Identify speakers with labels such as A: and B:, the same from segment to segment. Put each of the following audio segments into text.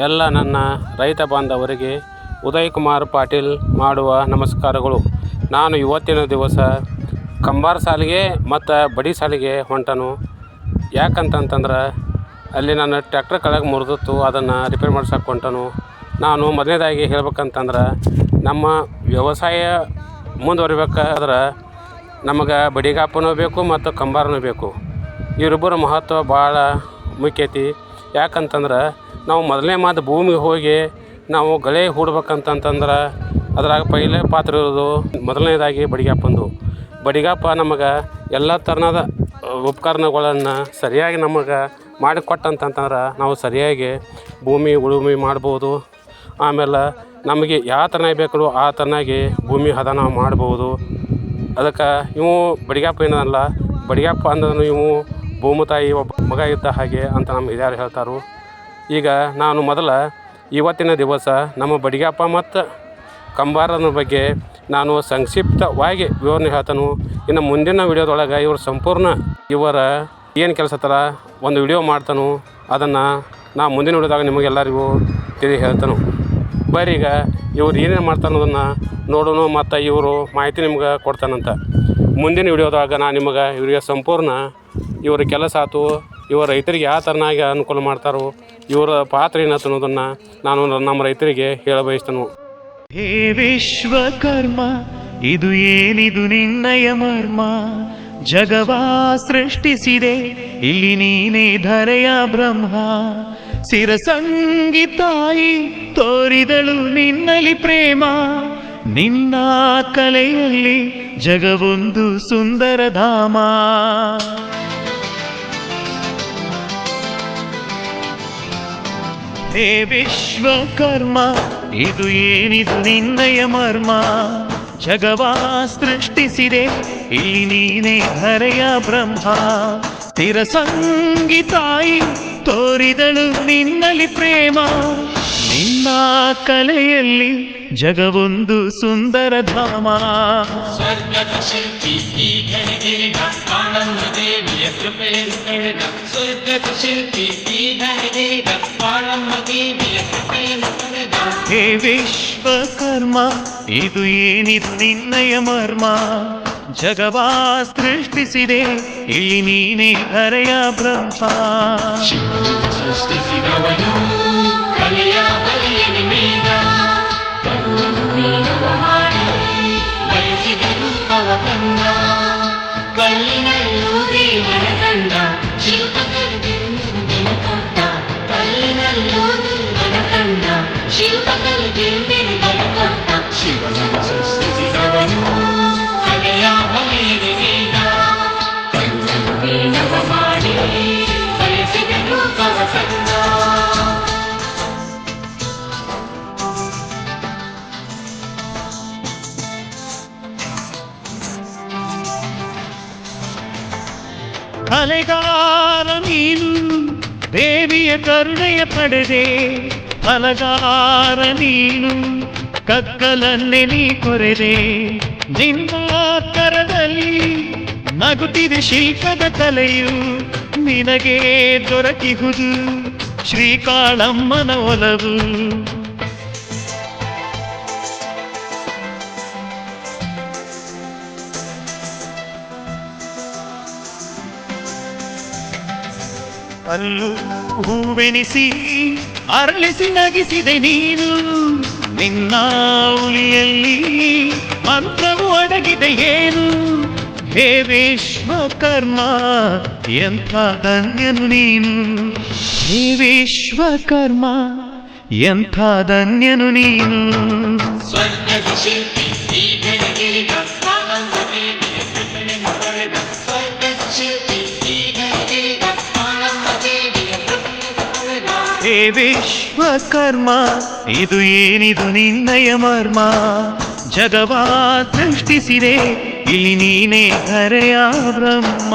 A: ಎಲ್ಲ ನನ್ನ ರೈತ ಬಾಂಧವರಿಗೆ ಉದಯ್ ಕುಮಾರ್ ಪಾಟೀಲ್ ಮಾಡುವ ನಮಸ್ಕಾರಗಳು. ನಾನು ಇವತ್ತಿನ ದಿವಸ ಕಂಬಾರ ಸಾಲಿಗೆ ಮತ್ತು ಬಡಿ ಸಾಲಿಗೆ ಹೊಂಟನು. ಯಾಕಂತಂತಂದ್ರೆ ಅಲ್ಲಿ ನಾನು ಟ್ಯಾಕ್ಟ್ರ್ ಕೆಳಗೆ ಮುರಿದಿತ್ತು, ಅದನ್ನು ರಿಪೇರ್ ಮಾಡ್ಸೋಕೆ ಹೊಂಟನು. ನಾನು ಮೊದಲನೇದಾಗಿ ಹೇಳ್ಬೇಕಂತಂದ್ರೆ ನಮ್ಮ ವ್ಯವಸಾಯ ಮುಂದುವರಿಬೇಕಾದ್ರೆ ನಮಗೆ ಬಡಿಗಾಪನೂ ಬೇಕು ಮತ್ತು ಕಂಬಾರನೂ ಬೇಕು. ಇವರಿಬ್ಬರ ಮಹತ್ವ ಭಾಳ ಮುಖ್ಯ ಐತಿ. ಯಾಕಂತಂದ್ರೆ ನಾವು ಮೊದಲನೇ ಮಾತು ಭೂಮಿಗೆ ಹೋಗಿ ನಾವು ಗಳೆ ಹೂಡ್ಬೇಕಂತಂತಂದ್ರೆ ಅದ್ರಾಗ ಪೈಲೆ ಪಾತ್ರ ಇರೋದು ಮೊದಲನೇದಾಗಿ ಬಡಿಗಾಪಂದು. ಬಡಿಗಾಪ ನಮಗೆ ಎಲ್ಲ ಥರದ ಉಪಕರಣಗಳನ್ನು ಸರಿಯಾಗಿ ನಮಗೆ ಮಾಡಿಕೊಟ್ಟಂತಂತಂದ್ರೆ ನಾವು ಸರಿಯಾಗಿ ಭೂಮಿ ಉಳುಮೆ ಮಾಡ್ಬೋದು. ಆಮೇಲೆ ನಮಗೆ ಯಾವ ಥರನಾಗಿ ಬೇಕು ಆ ಥರನಾಗಿ ಭೂಮಿ ಹದ ನಾವು ಮಾಡ್ಬೋದು. ಅದಕ್ಕೆ ಇವು ಬಡಿಗಾಪ ಏನಲ್ಲ, ಬಡಿಗಾಪ ಅಂದ್ರೆ ಇವು ಭೂಮಿ ತಾಯಿ ಒಬ್ಬ ಮಗ ಇದ್ದ ಹಾಗೆ ಅಂತ ನಮ್ಮ ಹಿರಿಯರು ಹೇಳ್ತಾರೆ. ಈಗ ನಾನು ಇವತ್ತಿನ ದಿವಸ ನಮ್ಮ ಬಡಿಗಾಪ ಮತ್ತು ಕಂಬಾರನ ಬಗ್ಗೆ ನಾನು ಸಂಕ್ಷಿಪ್ತವಾಗಿ ವಿವರಣೆ ಹೇಳ್ತಾನು. ಇನ್ನು ಮುಂದಿನ ವಿಡಿಯೋದೊಳಗೆ ಇವರು ಸಂಪೂರ್ಣ ಇವರ ಏನು ಕೆಲಸ ಹತ್ತಾರ ಒಂದು ವಿಡಿಯೋ ಮಾಡ್ತಾನು. ಅದನ್ನು ನಾ ಮುಂದಿನ ವಿಡಿಯೋದಾಗ ನಿಮಗೆಲ್ಲರಿಗೂ ಹೇಳ್ತಾನು. ಬರೀ ಈಗ ಇವ್ರು ಏನೇನು ಮಾಡ್ತಾನೆ ಅನ್ನೋದನ್ನು ನೋಡೋಣ ಮತ್ತು ಇವರು ಮಾಹಿತಿ ನಿಮ್ಗೆ ಕೊಡ್ತಾನಂತ. ಮುಂದಿನ ವಿಡಿಯೋದಾಗ ನಾನು ನಿಮಗೆ ಇವರಿಗೆ ಸಂಪೂರ್ಣ ಇವರ ಕೆಲಸ ಆಯ್ತು, ಇವರು ರೈತರಿಗೆ ಯಾವ ಥರನಾಗಿ ಅನುಕೂಲ ಮಾಡ್ತಾರೋ, ಇವರ ಪಾತ್ರ ಏನಂತ ಅನ್ನೋದನ್ನು ನಾನು ನಮ್ಮ ರೈತರಿಗೆ ಹೇಳ ಬಯಸ್ತೇನೆ.
B: ಹೇ ವಿಶ್ವಕರ್ಮ, ಇದು ಏನಿದು ನಿನ್ನಯ ಮರ್ಮ, ಜಗವಾ ಸೃಷ್ಟಿಸಿದೆ ಇಲ್ಲಿ ನೀನೇ ಧರೆಯ ಬ್ರಹ್ಮ. ಸಿರಸಂಗಿ ತಾಯಿ ತೋರಿದಳು ನಿನ್ನಲ್ಲಿ ಪ್ರೇಮ, ನಿನ್ನ ಕಲೆಯಲ್ಲಿ ಜಗವೊಂದು ಸುಂದರ ಧಾಮ. ಹೇ ವಿಶ್ವಕರ್ಮ, ಇದು ಏನಿದು ನಿನ್ನಯ ಮರ್ಮ, ಜಗವಾ ಸೃಷ್ಟಿಸಿದೆ ಇಲ್ಲಿ ನೀನೇ ಧರೆಯ ಬ್ರಹ್ಮ. ಸ್ಥಿರಸಂಗಿ ತಾಯಿ ತೋರಿದಳು ನಿನ್ನಲ್ಲಿ ಪ್ರೇಮ, ನಿನ್ನ ಕಲೆಯಲ್ಲಿ ಜಗವೊಂದು ಸುಂದರ ಧಾಮ.
C: ಸ್ವರ್ಗದ ಶಿಲ್ಪಿ ಈ ಘನಗಿರಿನ ಆನಂದ ದೇವಿಯ ಕೃಪೆಯನ್ನು ಪಡೆದ, ಸ್ವರ್ಗದ ಶಿಲ್ಪಿ ಈ ಘನಗಿರಿನ ಆನಂದ ದೇವಿಯ ಕೃಪೆಯನ್ನು ಪಡೆದ.
B: ಹೇ ವಿಶ್ವಕರ್ಮ, ಇದು ಏನಿದು ನಿನ್ನಯ ಮರ್ಮ, ಜಗವಾ ಸೃಷ್ಟಿಸಿದೆ ಇಲ್ಲಿ ನೀನೇ ಧರೆಯ ಬ್ರಹ್ಮ.
C: ಸೃಷ್ಟಿಸಿದವನು ಕಲೆಯ ಬಲಿಯ ನಿಮೇದ, ಬಯಸಿದ ರೂಪವ ಕಂಡ, ಕಲ್ಲಿನಲ್ಲೂ ದೇವರ ಕಂಡ, ಶಿಲ್ಪಕಲೆಗೆ ಕೊಟ್ಟ, ಕಲ್ಲಿನಲ್ಲೂ ದೇವರ ಕಂಡ, ಶಿಲ್ಪಕಲೆಗೆ ಕೊಟ್ಟ. ಶಿವನ ಸೃಷ್ಟಿಸಿದವನು ಕಲೆಯ ಬಲಿಯ ನಿಮೇದ, ಕಲ್ಲನ್ನು ಮೇಲವ ಮಾಡಿ ಬಯಸಿದ ರೂಪವ ಕಂಡ.
B: ಕಲೆಗಾರ ನೀನು ದೇವಿಯ ಕರುಣೆಯ ಪಡೆದೆ, ಫಲಗಾರ ನೀನು ಕಕ್ಕಲನ್ನೇ ನೀ ಕೊರೆದೆ. ನಿನ್ನ ಕರದಲ್ಲಿ ನಗುತ್ತಿದೆ ಶಿಲ್ಪದ ಕಲೆಯು, ನಿನಗೆ ದೊರಕಿಹುದು ಶ್ರೀಕಾಳಮ್ಮನ ಒಲವು. ಅಲ್ಲೂ ಹೂವೆನಿಸಿ ಅರಳಿಸಿ ನಗಿಸಿದೆ ನೀನು, ನಿನ್ನ ಉಳಿಯಲ್ಲಿ ಮಂತ್ರವು ಅಡಗಿದೆ ಏನು. ಹೇ ವಿಶ್ವಕರ್ಮ, ಎಂಥ ಧನ್ಯನು ನೀನು. ಹೇ ವಿಶ್ವಕರ್ಮ, ಎಂಥ ಧನ್ಯನು ನೀನು.
C: ಸ್ವರ್ಗದ ಶಿಲ್ಪಿ ಈ ಘನಗಿರಿನ ಆನಂದ ದೇವಿಯ ಕೃಪೆಯನ್ನು ಪಡೆದ, ಸ್ವರ್ಗದ ಶಿಲ್ಪಿ ಈ ಘನಗಿರಿನ ಆನಂದ ದೇವಿಯ ಕೃಪೆಯನ್ನು ಪಡೆದ.
B: ಹೇ ವಿಶ್ವಕರ್ಮ, ಇದು ಏನಿದು ನಿನ್ನಯ ಮರ್ಮ, ಜಗವಾ ಸೃಷ್ಟಿಸಿದೆ ಇಲ್ಲಿ ನೀನೇ ಧರೆಯ ಬ್ರಹ್ಮ.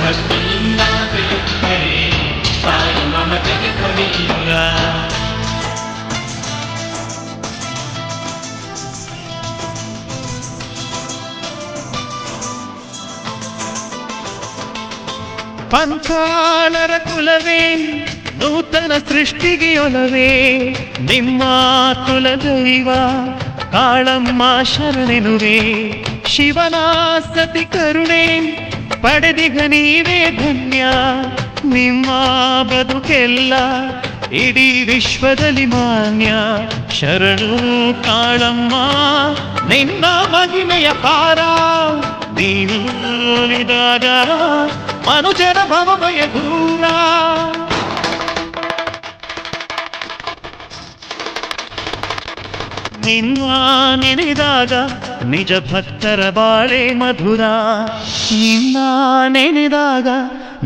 C: ಭಕ್ತಿಯಿಂದ ತಾಯಿ ಮಮತೆಗೆ ಕೊನೆಯಿಲ್ಲ.
B: ಪಂಚಾಲರ ಕುಲವೇ ನೂತನ ಸೃಷ್ಟಿಗೆ ಒಲವೇ ನಿಮ್ಮ ಕುಲದೈವ ಕಾಳಮ್ಮ ಶರಣೆನುವೆ ಶಿವನ ಸತಿ ಕರುಣೆ ಪಡೆದಿಗ ನೀವೇ ಧನ್ಯ ನಿಮ್ಮ ಬದುಕೆಲ್ಲ ಇಡೀ ವಿಶ್ವದಲ್ಲಿ ಮಾನ್ಯ ಶರಣು ಕಾಳಮ್ಮ ನಿನ್ನ ಮಹಿಮೆಯ ಪಾರ ನೀನಿದಾಗ ಮನುಜರ ಭವಭಯ ದೂರ ನಿನ್ನ ನೆನೆದಾಗ ನಿಜ ಭಕ್ತರ ಬಾಳೆ ಮಧುರ ನಿನ್ನ ನೆನೆದಾಗ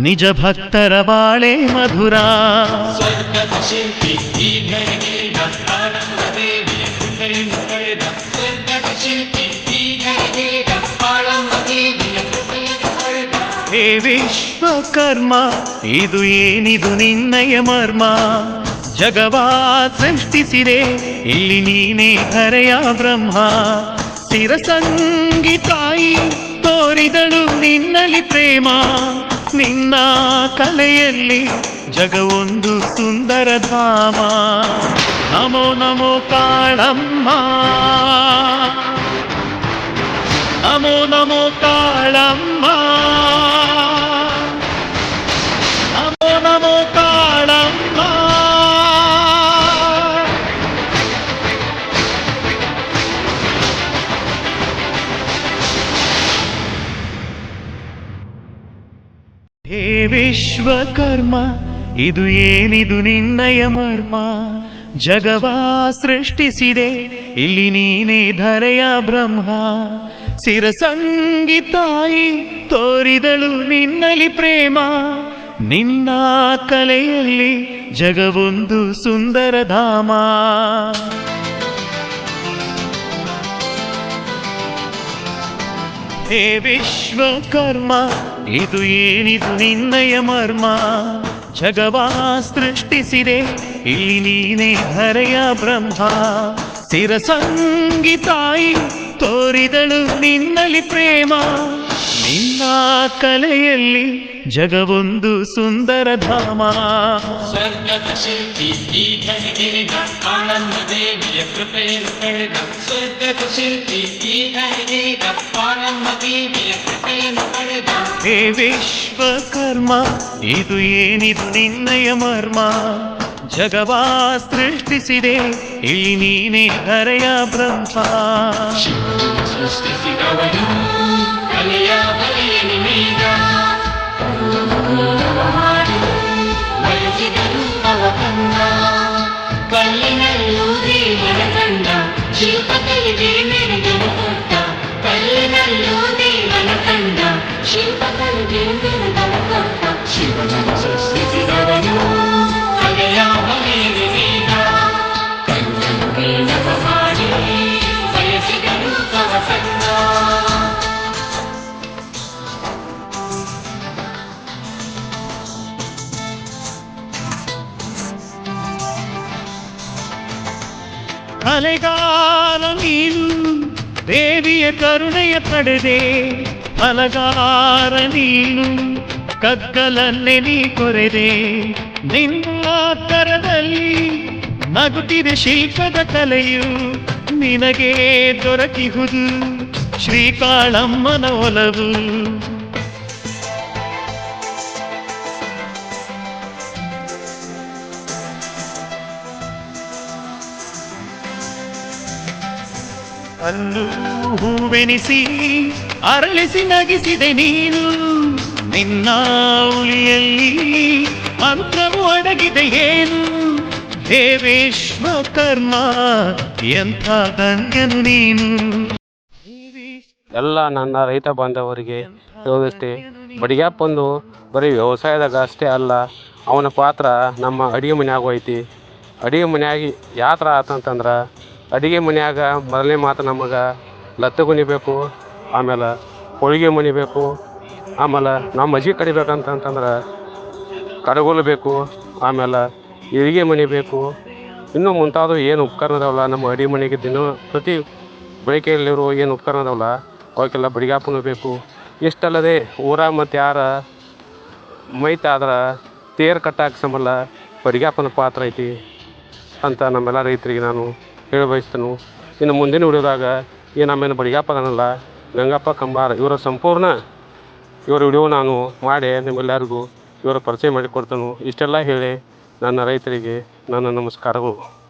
B: ನಿಜ ಭಕ್ತರ ಬಾಳೆ ಮಧುರ
C: ಸ್ವರ್ಗದ ಶಿಲ್ಪಿ ಈ ಘಳಿಗೆಯ ಆನಂದ ದೇವಿಯ ಕೃಪೆಯನ್ನು ಪಡೆದ ಸ್ವರ್ಗದ ಶಿಲ್ಪಿ ಈ ಘಳಿಗೆಯ ಆನಂದ ದೇವಿಯ ಕೃಪೆಯನ್ನು ಪಡೆದ
B: ಹೇ ವಿಶ್ವಕರ್ಮ ಇದು ಏನಿದು ನಿನ್ನಯ ಮರ್ಮ ಜಗವಾ ಸೃಷ್ಟಿಸಿದೆ ಇಲ್ಲಿ ನೀನೇ ಧರೆಯ ಬ್ರಹ್ಮ ಸ್ಥಿರಸಂಗಿ ತಾಯಿ ತೋರಿದಳು ನಿನ್ನಲ್ಲಿ ಪ್ರೇಮ ನಿನ್ನ ಕಲೆಯಲ್ಲಿ ಜಗವೊಂದು ಸುಂದರ ಧಾಮ ನಮೋ ನಮೋ ಕಾಳಮ್ಮ ನಮೋ ನಮೋ ಕಾಳಮ್ಮ ನಮೋ ನಮೋ ಕಾಳಮ್ಮ ಹೇ ವಿಶ್ವಕರ್ಮ ಇದು ಏನಿದು ನಿನ್ನಯ ಮರ್ಮ ಜಗವಾ ಸೃಷ್ಟಿಸಿದೆ ಇಲ್ಲಿ ನೀನೇ ಧರೆಯ ಬ್ರಹ್ಮ ಸಿರಸಂಗಿ ತಾಯಿ ತೋರಿದಳು ನಿನ್ನಲ್ಲಿ ಪ್ರೇಮ ನಿನ್ನ ಕಲೆಯಲ್ಲಿ ಜಗವೊಂದು ಸುಂದರ ಧಾಮ ಹೇ ವಿಶ್ವಕರ್ಮ ಇದು ಏನಿದು ನಿನ್ನಯ ಮರ್ಮ ಜಗವಾ ಸೃಷ್ಟಿಸಿದೆ ಇಲ್ಲಿ ನೀನೇ ಧರೆಯ ಬ್ರಹ್ಮ ಸ್ಥಿರಸಂಗಿ ತಾಯಿ ತೋರಿದಳು ನಿನ್ನಲ್ಲಿ ಪ್ರೇಮ ನಿನ್ನ ಕಲೆಯಲ್ಲಿ ಜಗವೊಂದು ಸುಂದರ ಧಾಮ
C: ಸ್ವರ್ಗದ ಶಿಲ್ಪಿ ಈ ಘಳಿಗೆಯ ಆನಂದ ದೇವಿಯ ಕೃಪೆಯನ್ನು ಪಡೆದ ಸ್ವರ್ಗದ ಶಿಲ್ಪಿ ಈ ಘಳಿಗೆಯ ಆನಂದ ದೇವಿಯ ಕೃಪೆಯನ್ನು ಪಡೆದ
B: ಹೇ ವಿಶ್ವಕರ್ಮ ಇದು ಏನಿದು ನಿನ್ನಯ ಮರ್ಮ ಜಗವಾ ಸೃಷ್ಟಿಸಿದೆ ಇಲ್ಲಿ ನೀನೇ ಧರೆಯ ಬ್ರಹ್ಮ
C: ಸೃಷ್ಟಿಸಿದವನು ಕಲೆಯ ಬಲೆಯಲ್ಲಿ ಮೀದ ಬಯಸಿದರು ತವ ಕಂದ ಕಲ್ಲಿನಲ್ಲೂ ದೇವರ ಕಂಡ ಶಿಲ್ಪಕಲೆಗೆ ಮೆರೆದನು ಕೊಟ್ಟ ಕಲ್ಲಿನಲ್ಲೂ ದೇವನ ಕಂಡ ಶಿಲ್ಪಕಲೆಗೆ ಮೆರೆದನು ಕೊಟ್ಟ ಶಿವನನ್ನು ಸೃಷ್ಟಿಸಿದವನು ಕಲೆಯ ಬಲೆಯಲ್ಲಿ ಮೀದ ಕಲ್ಲನ್ನು ಮೇಲವ ಮಾಡಿ ಬಯಸಿದರು ತವ ಕಂದ
B: ಅಲೆಗಾಲ ನೀನು ದೇವಿಯ ಕರುಣೆಯ ಪಡೆದೆ ಅಲಗಾರ ನೀನು ಕಗ್ಗಲನ್ನೇ ನೀ ಕೊರೆದೆ ನಿನ್ನ ಕರದಲ್ಲಿ ನಗುತ್ತಿದೆ ಶಿಲ್ಪದ ಕಲೆಯು ನಿನಗೆ ದೊರಕಿಹುದು ಶ್ರೀಕಾಳಮ್ಮನ ಒಲವು ಅಲ್ಲೂ ಹೂವೆನಿಸಿ ಅರಳಿಸಿ ನಗಿಸಿದೆ ನೀನು ನಿನ್ನ ಉಳಿಯಲ್ಲಿ ಮಂತ್ರವು ಅಡಗಿದೆ ಏನು ಹೇ ವಿಶ್ವಕರ್ಮ ಎಂಥ ಧನ್ಯನು ನೀನು
A: ಎಲ್ಲ ನನ್ನ ರೈತ ಬಾಂಧವರಿಗೆ ಹೇಳೋದಷ್ಟೇ ಬಡಿಗ್ಯಾಪ್ಪಂದು ಬರೀ ವ್ಯವಸಾಯದಾಗ ಅಷ್ಟೇ ಅಲ್ಲ ಅವನ ಪಾತ್ರ ನಮ್ಮ ಅಡುಗೆ ಮನ್ಯಾಗೂ ಐತಿ. ಅಡುಗೆ ಮನ್ಯಾಗ ಯಾವ ಥರ ಆತಂತಂದ್ರೆ ಅಡುಗೆ ಮನ್ಯಾಗ ಮೊದಲನೇ ಮಾತು ನಮಗೆ ಲತ್ತು ಗುಣಿಬೇಕು, ಆಮೇಲೆ ಹೋಳಿಗೆ ಮುನಿಬೇಕು, ಆಮೇಲೆ ನಾವು ಮಜ್ಜಿಗೆ ಕಡಿಬೇಕಂತಂದ್ರೆ ಕಡಗೋಲು ಬೇಕು, ಆಮೇಲೆ ಇಳಿಗೆ ಮನಿಬೇಕು, ಇನ್ನೂ ಮುಂತಾದವು ಏನು ಉಪಕರಣ ಅದಾವಲ್ಲ ನಮ್ಮ ಅಡುಗೆ ಮನೆಗೆ ದಿನ ಪ್ರತಿ ಬಳಕೆಯಲ್ಲಿರೋ ಏನು ಉಪಕರಣ ಅದಾವಲ್ಲ ಅವಕ್ಕೆಲ್ಲ ಬಡಿಗಾಪನೂ ಬೇಕು. ಇಷ್ಟಲ್ಲದೆ ಊರ ಮತ್ತು ಯಾರ ಮೈತಾದ್ರೆ ತೇರು ಕಟ್ಟಾಕ ಸಂಬಂಧ ಬಡಿಗಪ್ಪನ ಪಾತ್ರ ಐತಿ ಅಂತ ನಮ್ಮೆಲ್ಲ ರೈತರಿಗೆ ನಾನು ಹೇಳ ಬಯಸ್ತೇನೆ. ಇನ್ನು ಮುಂದಿನ ವಿಡಿಯೋದಾಗ ಈ ನಮ್ಮೇನು ಬಡಿಗಪ್ಪ ಅದನ್ನಲ್ಲ ಗಂಗಪ್ಪ ಕಂಬಾರ ಇವರ ಸಂಪೂರ್ಣ ಇವರ ವಿಡಿಯೋ ನಾನು ಮಾಡಿ ನಿಮ್ಮೆಲ್ಲರಿಗೂ ಇವರ ಪರಿಚಯ ಮಾಡಿಕೊಡ್ತೇನೆ. ಇಷ್ಟೆಲ್ಲ ಹೇಳಿ ನನ್ನ ರೈತರಿಗೆ ನನ್ನ ನಮಸ್ಕಾರಗಳು.